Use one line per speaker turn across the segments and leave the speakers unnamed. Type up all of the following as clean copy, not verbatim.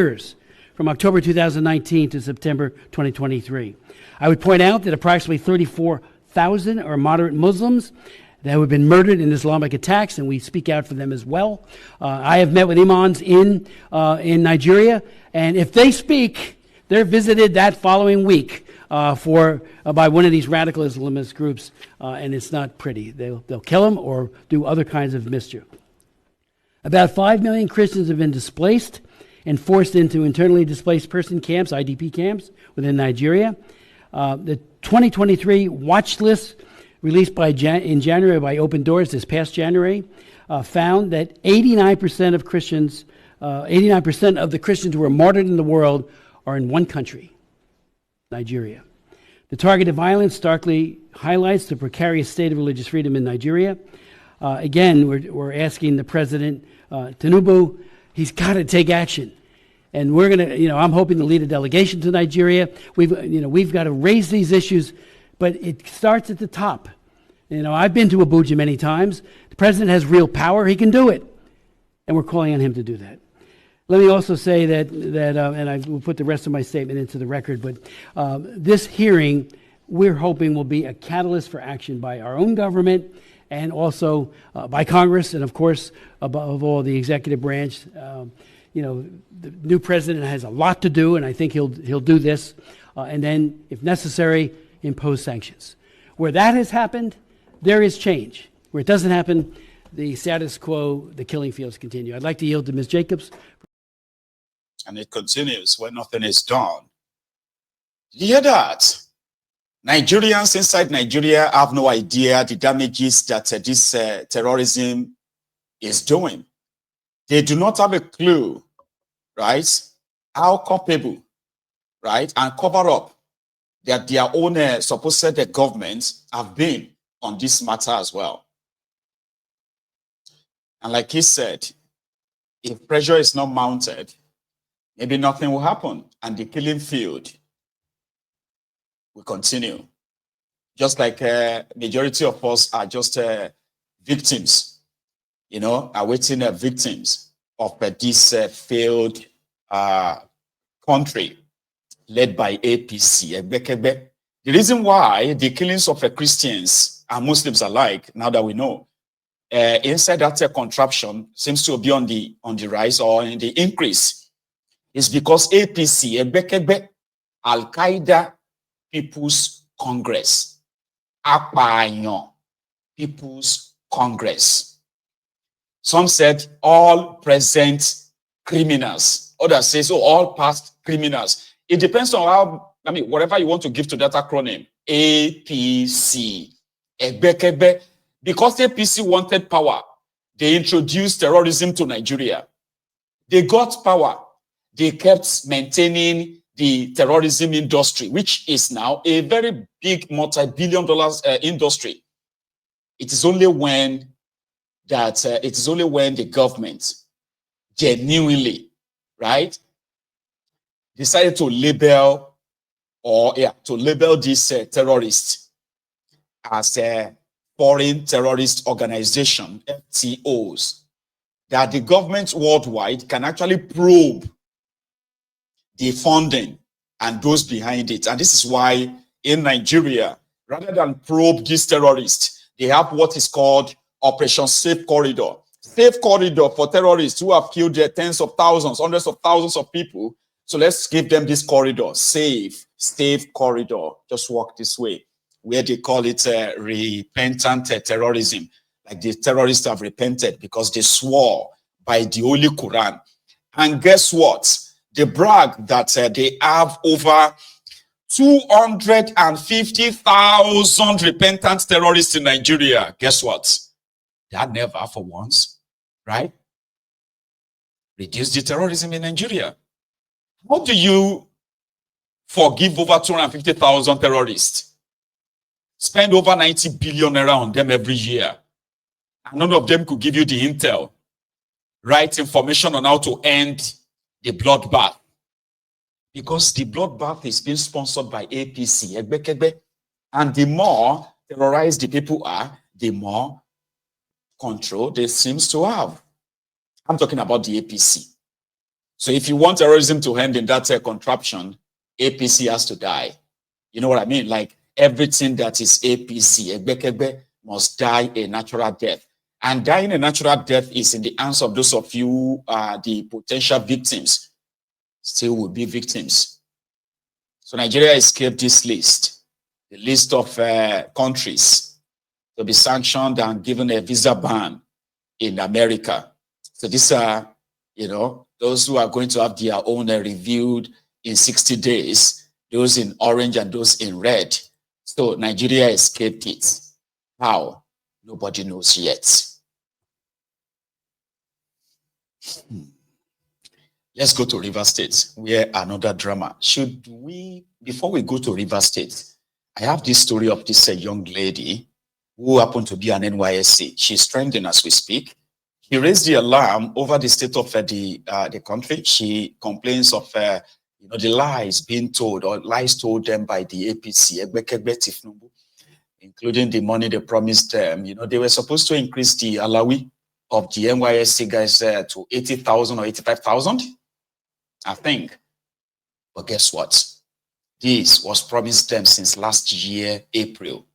years, from October 2019 to September 2023. I would point out that approximately 34,000 are moderate Muslims that have been murdered in Islamic attacks, and we speak out for them as well. I have met with imams in Nigeria, and if they speak, they're visited that following week by one of these radical Islamist groups, and it's not pretty. They'll kill them or do other kinds of mischief. About 5 million Christians have been displaced and forced into internally displaced person camps, IDP camps, within Nigeria. The 2023 watch list released in January by Open Doors this past January found that 89% of Christians, 89% of the Christians who are martyred in the world are in one country, Nigeria. The targeted violence starkly highlights the precarious state of religious freedom in Nigeria. Again, we're asking the president, Tinubu, he's got to take action. And we're going to, I'm hoping to lead a delegation to Nigeria. We've got to raise these issues, but it starts at the top. I've been to Abuja many times. The president has real power. He can do it. And we're calling on him to do that. Let me also say that and I will put the rest of my statement into the record, but this hearing, we're hoping will be a catalyst for action by our own government and also by Congress and, of course, above all, the executive branch. The new president has a lot to do, and I think he'll do this, and then, if necessary, impose sanctions. Where that has happened, there is change. Where it doesn't happen, the status quo, the killing fields continue. I'd like to yield to Ms. Jacobs.
And it continues when nothing is done. You hear that? Nigerians inside Nigeria have no idea the damages that this terrorism is doing. They do not have a clue, right, how culpable, right, and cover up that their own supposed governments have been on this matter as well. And like he said, if pressure is not mounted, maybe nothing will happen and the killing field will continue. Just like majority of us are just victims, awaiting victims of this failed country led by APC. The reason why the killings of Christians and Muslims alike, now that we know, inside that contraption seems to be on the rise or in the increase, is because APC, Al-Qaeda People's Congress, Apanyo People's Congress. Some said all present criminals. Others say, all past criminals. It depends on how, whatever you want to give to that acronym. APC. Because APC wanted power, they introduced terrorism to Nigeria. They got power. They kept maintaining the terrorism industry, which is now a very big multi-billion-dollar industry. It is only when the government genuinely, right, decided to label this terrorist as a foreign terrorist organization, FTOs, that the government worldwide can actually probe the funding and those behind it. And this is why in Nigeria, rather than probe these terrorists, they have what is called Operation Safe Corridor. Safe Corridor for terrorists who have killed tens of thousands, hundreds of thousands of people. So let's give them this corridor, safe corridor. Just walk this way, where they call it repentant terrorism. Like the terrorists have repented because they swore by the Holy Quran. And guess what? They brag that they have over 250,000 repentant terrorists in Nigeria. Guess what? That never for once, right? Reduce the terrorism in Nigeria. How do you forgive over 250,000 terrorists? Spend over 90 billion around them every year. And none of them could give you the intel, right information on how to end the bloodbath. Because the bloodbath is being sponsored by APC. And the more terrorized the people are, the more control they seem to have. I'm talking about the APC. So if you want terrorism to end in that contraption, APC has to die. You know what I mean? Like everything that is APC, Egbekegbe, must die a natural death. And dying a natural death is in the hands of those of you, the potential victims, still will be victims. So Nigeria escaped this list, the list of countries to be sanctioned and given a visa ban in America. So these are, you know, those who are going to have their own reviewed in 60 days, those in orange and those in red. So Nigeria escaped it. How? Nobody knows yet. Let's go to River State, where another drama. Should we, before we go to River State, I have this story of this young lady who happened to be an NYSC. She's trending as we speak. She raised the alarm over the state of the country. She complains of you know, the lies being told or lies told them by the APC, including the money they promised them. You know, they were supposed to increase the alawi of the NYSC guys to 80,000 or 85,000, I think. But guess what? This was promised them since last year, April.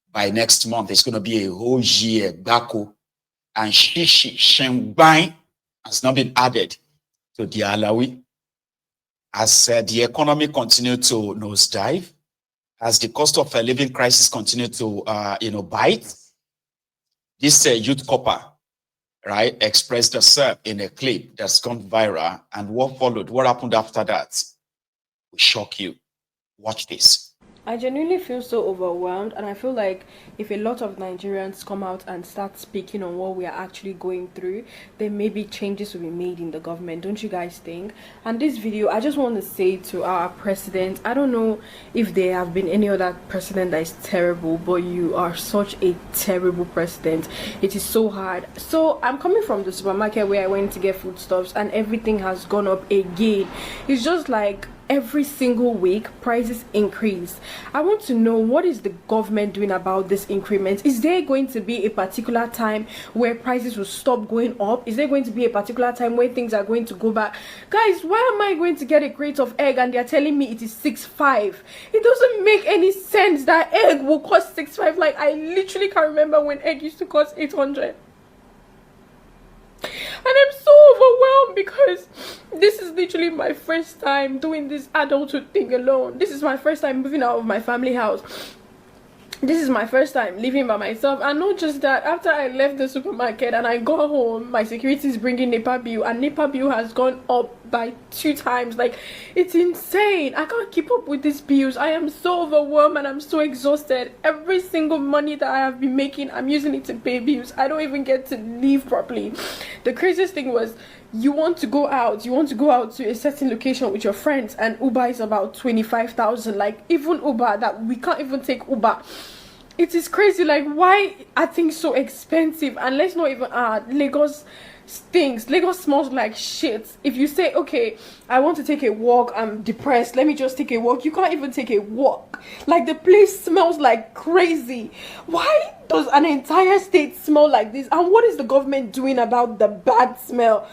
By next month, it's going to be a whole year, Bako. And Shishi, Shengbai has not been added to the alawi. As the economy continued to nosedive, as the cost of living crisis continued to, you know, bite, this youth copper, right, expressed herself in a clip that's gone viral. And what followed, what happened after that, will shock you. Watch this.
I genuinely feel so overwhelmed, and I feel like if a lot of Nigerians come out and start speaking on what we are actually going through, then maybe changes will be made in the government. Don't you guys think? And this video, I just want to say to our president, I don't know if there have been any other president that is terrible, but you are such a terrible president. It is so hard. So I'm coming from the supermarket where I went to get foodstuffs, and everything has gone up again. It's just like every single week prices increase. I want to know, what is the government doing about this increment? Is there going to be a particular time where prices will stop going up? Is there going to be a particular time where things are going to go back? Guys, why am I going to get a crate of egg and they're telling me it is 6.5? It doesn't make any sense that egg will cost 6.5. Like, I literally can't remember when egg used to cost 800. And I'm so overwhelmed because this is literally my first time doing this adulthood thing alone. This is my first time moving out of my family house. This is my first time living by myself. And not just that, after I left the supermarket and I got home, my security is bringing NEPA bill, and NEPA bill has gone up by 2 times. Like, it's insane. I can't keep up with these bills. I am so overwhelmed and I'm so exhausted. Every single money that I have been making, I'm using it to pay bills. I don't even get to live properly. The craziest thing was, you want to go out to a certain location with your friends, and Uber is about 25,000. Like, even Uber, that we can't even take Uber. It is crazy. Like, why are things so expensive? And let's not even Lagos stinks. Lagos smells like shit. If you say, okay, I want to take a walk, I'm depressed, let me just take a walk, you can't even take a walk. Like, the place smells like crazy. Why does an entire state smell like this? And what is the government doing about the bad smell?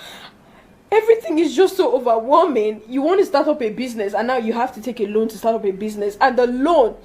Everything is just so overwhelming. You want to start up a business, and now you have to take a loan to start up a business, and the loan,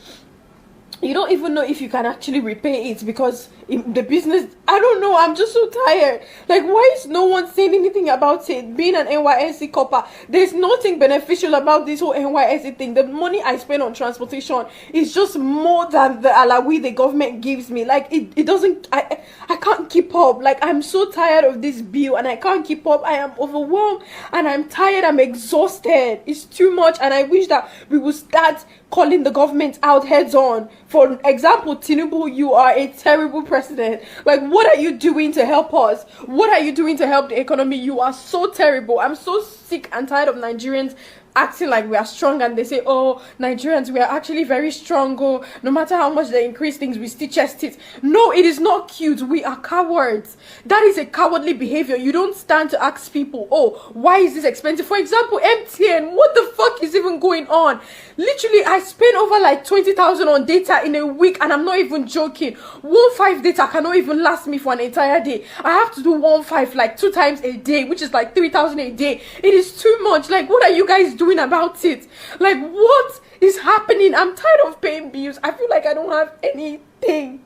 you don't even know if you can actually repay it, because in the business, I don't know, I'm just so tired. Like, why is no one saying anything about it? Being an NYSC copper, there's nothing beneficial about this whole NYSC thing. The money I spend on transportation is just more than the alawi the government gives me. Like, it doesn't, I can't keep up. Like, I'm so tired of this bill and I can't keep up. I am overwhelmed and I'm tired, I'm exhausted. It's too much, and I wish that we would start calling the government out heads on. For example, Tinubu, you are a terrible president. Like, what are you doing to help us? What are you doing to help the economy? You are so terrible. I'm so sick and tired of Nigerians acting like we are strong, and they say, oh, Nigerians, we are actually very strong. Oh, no matter how much they increase things, we still chest it. No, it is not cute. We are cowards. That is a cowardly behavior. You don't stand to ask people, oh, why is this expensive? For example, MTN, what the fuck is even even going on? Literally, I spend over like 20,000 on data in a week, and I'm not even joking. 1.5 data cannot even last me for an entire day. I have to do 1.5 like 2 times a day, which is like 3,000 a day. It is too much. Like, what are you guys doing about it? Like, what is happening? I'm tired of paying bills. I feel like I don't have anything.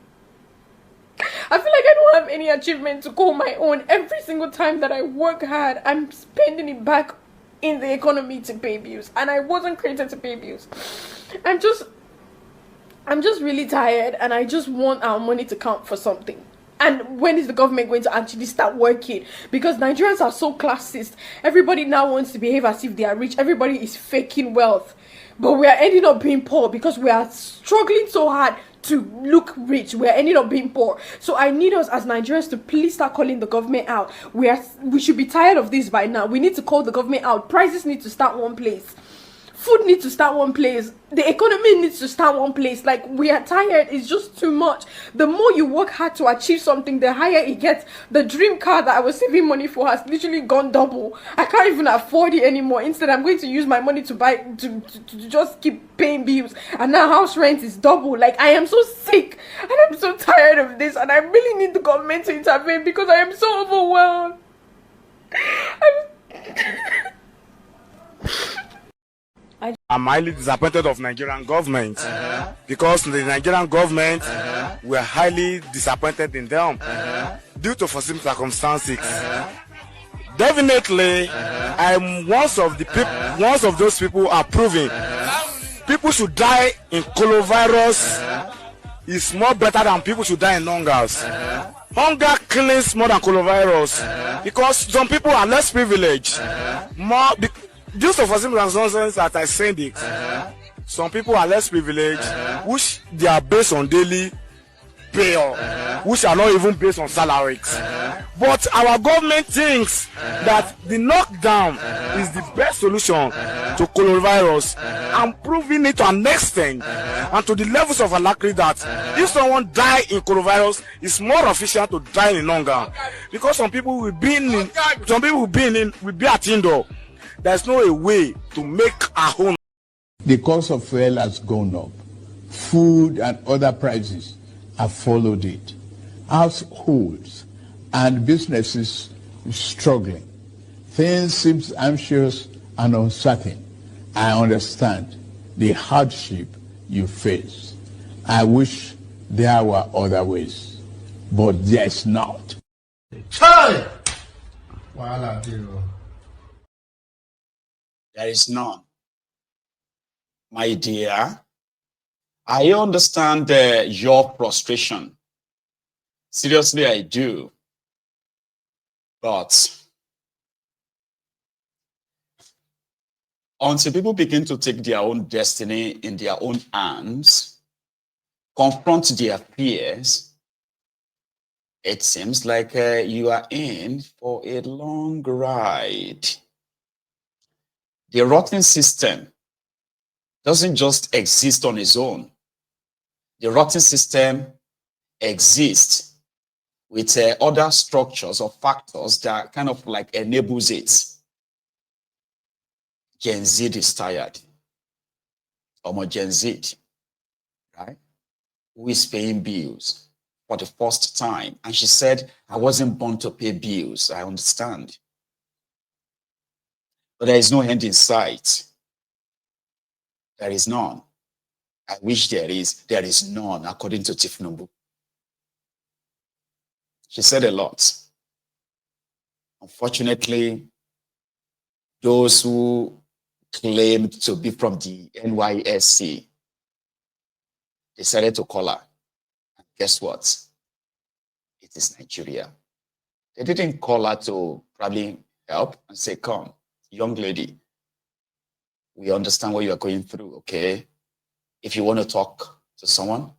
I feel like I don't have any achievement to call my own. Every single time that I work hard, I'm spending it back in the economy to pay bills, and I wasn't created to pay bills. I'm just really tired, and I just want our money to count for something. And when is the government going to actually start working? Because Nigerians are so classist. Everybody now wants to behave as if they are rich. Everybody is faking wealth, but we are ending up being poor because we are struggling so hard to look rich. We're ending up being poor. So I need us as Nigerians to please start calling the government out. We should be tired of this by now. We need to call the government out. Prices need to start one place. Food needs to start one place. The economy needs to start one place. Like, we are tired. It's just too much. The more you work hard to achieve something, the higher it gets. The dream car that I was saving money for has literally gone double. I can't even afford it anymore. Instead, I'm going to use my money to buy, to just keep paying bills. And now house rent is double. Like, I am so sick. And I'm so tired of this. And I really need the government to intervene because I am so overwhelmed.
I'm highly disappointed of Nigerian government because the Nigerian government were highly disappointed in them due to foreseen circumstances. Definitely, I'm one of those people who are proving people should die in coronavirus is more better than people should die in hungers. Hunger kills more than coronavirus because some people are less privileged. Due to foreseen circumstances that I said it, some people are less privileged, which they are based on daily pay, which are not even based on salaries. But our government thinks that the lockdown is the best solution to coronavirus, and proving it to an extent and to the levels of alacrity that if someone die in coronavirus, it's more efficient to die in hunger, because some people will be at indoor. There's no way to make a home.
The cost of fuel has gone up. Food and other prices have followed it. Households and businesses struggling. Things seem anxious and uncertain. I understand the hardship you face. I wish there were other ways, but there's not.
There is none. My dear, I understand your frustration. Seriously, I do. But until people begin to take their own destiny in their own hands, confront their fears, it seems like you are in for a long ride. The rotten system doesn't just exist on its own. The rotten system exists with other structures or factors that kind of like enables it. Gen Z is tired. Gen Z, right? Who is paying bills for the first time. And she said, I wasn't born to pay bills. I understand. But there is no end in sight. There is none. I wish there is. There is none, according to Tifnubu. She said a lot. Unfortunately, those who claimed to be from the NYSC decided to call her. And guess what? It is Nigeria. They didn't call her to probably help and say, come, young lady, we understand what you are going through, okay? If you want to talk to someone,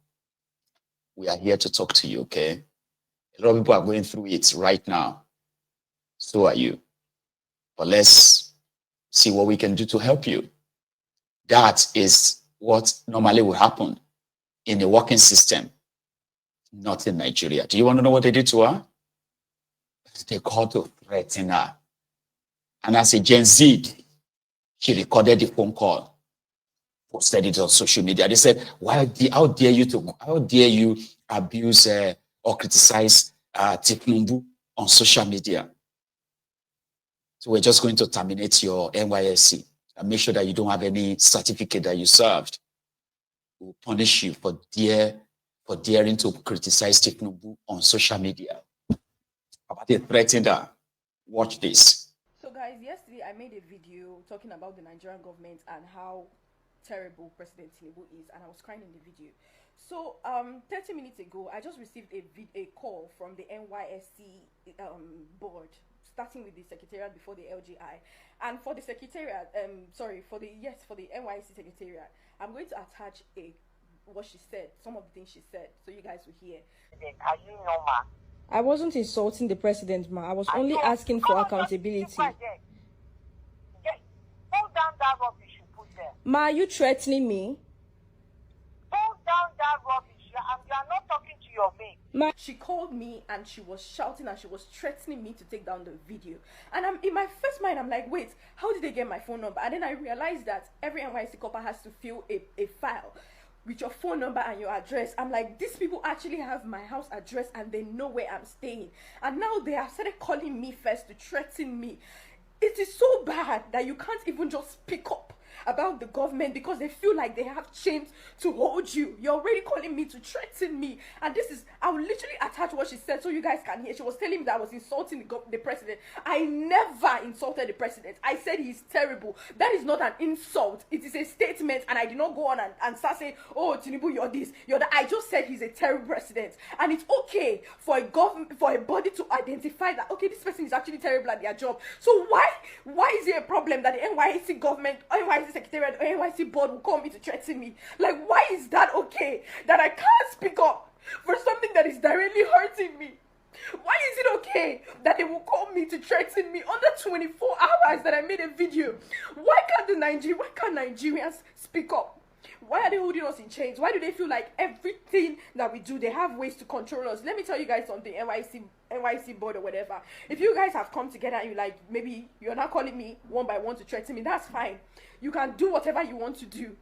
we are here to talk to you, okay? A lot of people are going through it right now. So are you. But let's see what we can do to help you. That is what normally would happen in a working system, not in Nigeria. Do you want to know what they did to her? They called to threaten her. And as a Gen Z, she recorded the phone call posted it on social media. They said, how dare you abuse or criticize Tiknumbu on social media? So we're just going to terminate your NYSC and make sure that you don't have any certificate that you served. We'll punish you for daring to criticize Tiknumbu on social media. About they threatened her. Watch this.
So guys, yesterday I made a video talking about the Nigerian government and how terrible President Tinubu is, and I was crying in the video. So 30 minutes ago, I just received a call from the NYSC board, starting with the secretariat before the LGI, and for the secretariat, for the NYSC secretariat, I'm going to attach what she said, some of the things she said, so you guys will hear.
Are you normal?
I wasn't insulting the president, ma. I was only asking for accountability.
Hold down that rubbish you put there.
Ma, are you threatening me?
Hold down that rubbish. You are not talking to your mate.
Ma, she called me and she was shouting and she was threatening me to take down the video. And in my first mind, I'm like, wait, how did they get my phone number? And then I realized that every NYSC copper has to fill a file with your phone number and your address. I'm like, these people actually have my house address and they know where I'm staying. And now they have started calling me first to threaten me. It is so bad that you can't even just pick up about the government because they feel like they have chains to hold you. You're already calling me to threaten me. And this is, I will literally attach what she said so you guys can hear. She was telling me that I was insulting the president. I never insulted the president. I said he's terrible. That is not an insult. It is a statement, and I did not go on and start saying, oh, Tinubu, you're this, you're that. I just said he's a terrible president. And it's okay for a government, for a body to identify that, okay, this person is actually terrible at their job. So why is it a problem that the NYSC government, NYSC secretariat, or NYSC board will call me to threaten me? Like, why is that okay? That I can't speak up for something that is directly hurting me? Why is it okay that they will call me to threaten me under 24 hours that I made a video? Why can't Nigerians speak up? Why are they holding us in chains? Why do they feel like everything that we do, they have ways to control us? Let me tell you guys something, NYC board or whatever. If you guys have come together and you like, maybe you're not calling me one by one to threaten me, that's fine. You can do whatever you want to do.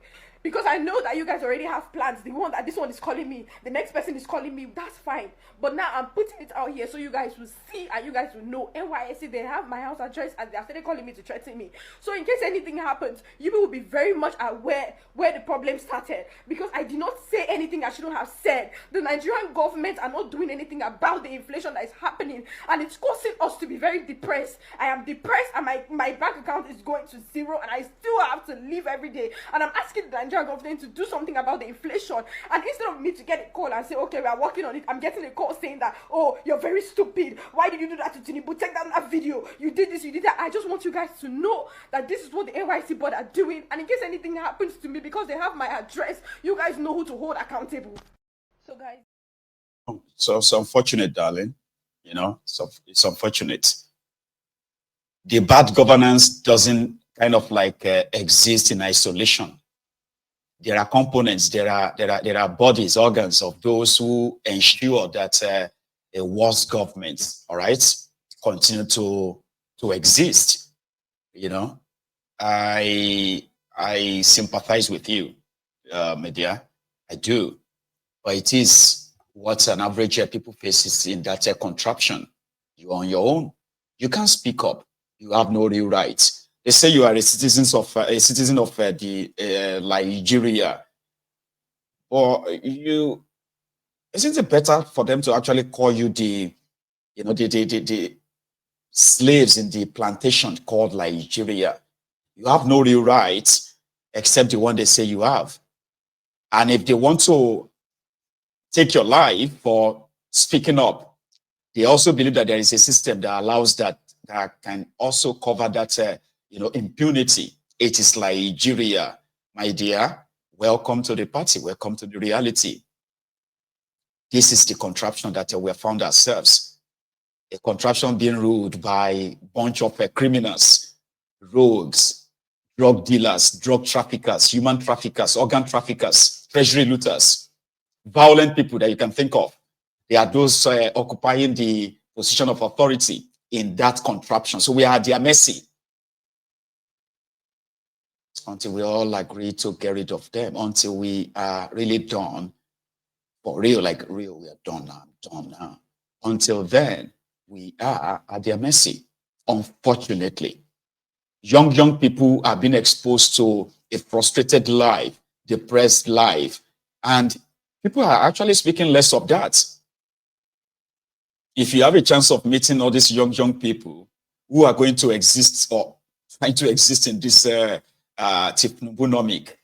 Because I know that you guys already have plans. The one that this one is calling me, the next person is calling me, that's fine. But now I'm putting it out here so you guys will see and you guys will know. NYSC, they have my house address and they are started calling me to threaten me. So in case anything happens, you will be very much aware where the problem started. Because I did not say anything I shouldn't have said. The Nigerian government are not doing anything about the inflation that is happening. And it's causing us to be very depressed. I am depressed and my bank account is going to zero and I still have to live every day. And I'm asking the Nigerian government to do something about the inflation. And instead of me to get a call and say, okay, we are working on it, I'm getting a call saying that, oh, you're very stupid. Why did you do that to Tinubu? Take down that video. You did this, you did that. I just want you guys to know that this is what the NYC board are doing. And in case anything happens to me, because they have my address, you guys know who to hold accountable. So guys.
So it's unfortunate, darling. You know, so it's unfortunate. The bad governance doesn't kind of like exist in isolation. There are components, there are bodies, organs of those who ensure that a worse government, all right, continue to exist. You know, I sympathize with you, media. I do, but it is what an average people faces in that contraption. You're on your own. You can't speak up. You have no real rights. They say you are a citizen of Nigeria, or isn't it better for them to actually call you the slaves in the plantation called Nigeria? You have no real rights except the one they say you have. And if they want to take your life for speaking up, they also believe that there is a system that allows that can also cover that impunity. It is Nigeria, my dear. Welcome to the party. Welcome to the reality. This is the contraption that we have found ourselves. A contraption being ruled by a bunch of criminals, rogues, drug dealers, drug traffickers, human traffickers, organ traffickers, treasury looters, violent people that you can think of. They are those occupying the position of authority in that contraption. So we are at their mercy. until we all agree to get rid of them, until we are really done, for real, like real, we are done now, done now. Until then, we are at their mercy, unfortunately. Young people are being exposed to a frustrated life, depressed life, and people are actually speaking less of that. If you have a chance of meeting all these young people who are going to exist or trying to exist in this Tinubunomic,